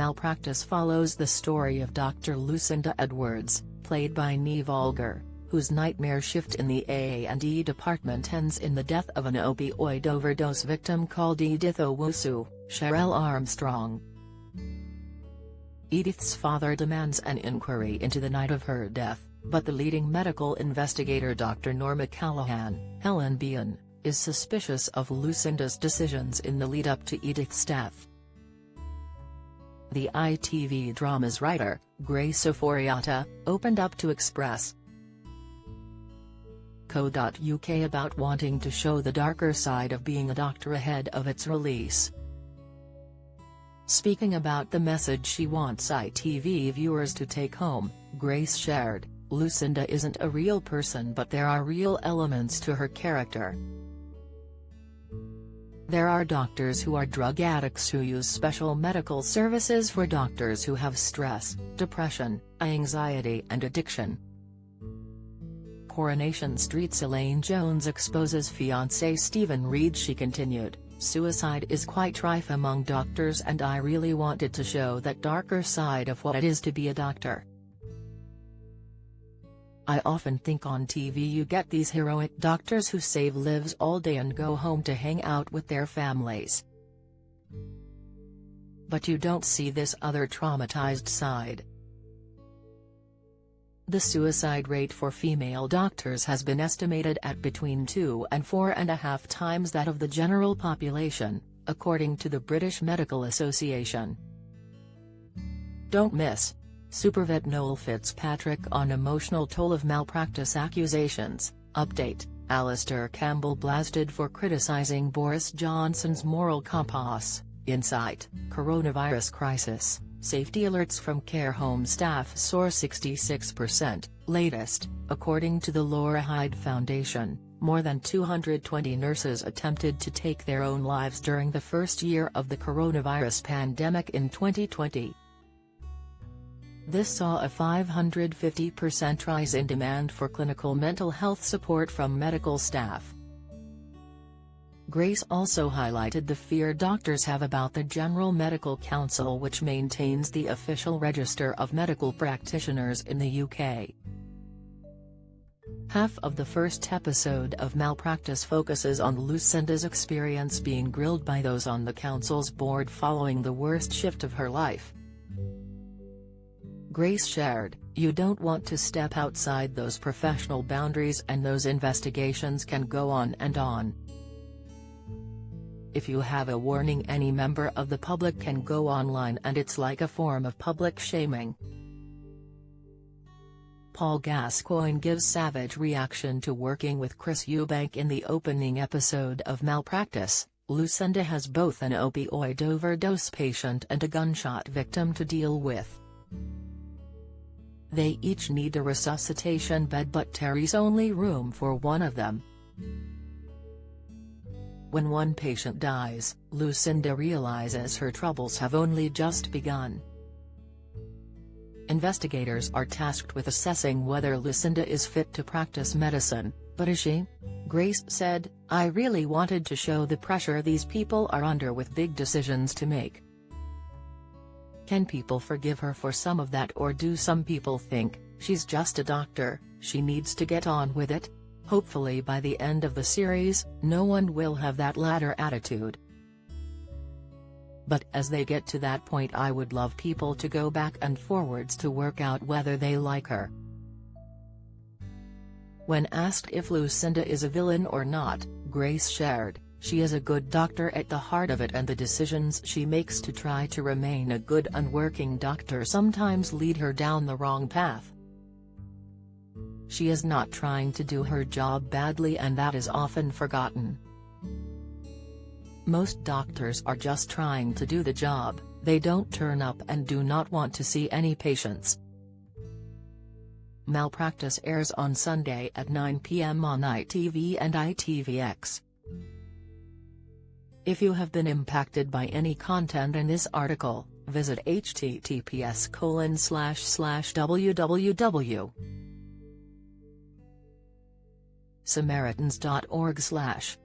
Malpractice follows the story of Dr. Lucinda Edwards, played by Neve Algar, whose nightmare shift in the A&E department ends in the death of an opioid overdose victim called Edith Owusu, Cheryl Armstrong. Edith's father demands an inquiry into the night of her death, but the leading medical investigator Dr. Norma Callahan, Helen Behan, is suspicious of Lucinda's decisions in the lead-up to Edith's death. The ITV drama's writer, Grace Oforiata, opened up to Express.co.uk about wanting to show the darker side of being a doctor ahead of its release. Speaking about the message she wants ITV viewers to take home, Grace shared, "Lucinda isn't a real person, but there are real elements to her character. There are doctors who are drug addicts who use special medical services for doctors who have stress, depression, anxiety and addiction." Coronation Street's Elaine Jones exposes fiancé Stephen Reed. She continued, "Suicide is quite rife among doctors and I really wanted to show that darker side of what it is to be a doctor. I often think on TV you get these heroic doctors who save lives all day and go home to hang out with their families. But you don't see this other traumatized side." The suicide rate for female doctors has been estimated at between 2 and 4.5 times that of the general population, according to the British Medical Association. Don't miss. Supervet Noel Fitzpatrick on emotional toll of malpractice accusations. Update: Alistair Campbell blasted for criticising Boris Johnson's moral compass. Insight: Coronavirus crisis, safety alerts from care home staff soar 66%. Latest, according to the Laura Hyde Foundation, more than 220 nurses attempted to take their own lives during the first year of the coronavirus pandemic in 2020. This saw a 550% rise in demand for clinical mental health support from medical staff. Grace also highlighted the fear doctors have about the General Medical Council, which maintains the official register of medical practitioners in the UK. Half of the first episode of Malpractice focuses on Lucinda's experience being grilled by those on the council's board following the worst shift of her life. Grace shared, "You don't want to step outside those professional boundaries and those investigations can go on and on. If you have a warning, any member of the public can go online and it's like a form of public shaming." Paul Gascoigne gives savage reaction to working with Chris Eubank in the opening episode of Malpractice. Lucinda has both an opioid overdose patient and a gunshot victim to deal with. They each need a resuscitation bed, but Terry's only room for one of them. When one patient dies, Lucinda realizes her troubles have only just begun. Investigators are tasked with assessing whether Lucinda is fit to practice medicine, but is she? Grace said, "I really wanted to show the pressure these people are under with big decisions to make. Can people forgive her for some of that, or do some people think, she's just a doctor, she needs to get on with it?" Hopefully by the end of the series, no one will have that latter attitude. But as they get to that point, I would love people to go back and forwards to work out whether they like her. When asked if Lucinda is a villain or not, Grace shared, "She is a good doctor at the heart of it, and the decisions she makes to try to remain a good and working doctor sometimes lead her down the wrong path. She is not trying to do her job badly, and that is often forgotten. Most doctors are just trying to do the job, they don't turn up and do not want to see any patients." Malpractice airs on Sunday at 9 p.m. on ITV and ITVX. If you have been impacted by any content in this article, visit https://www.samaritans.org/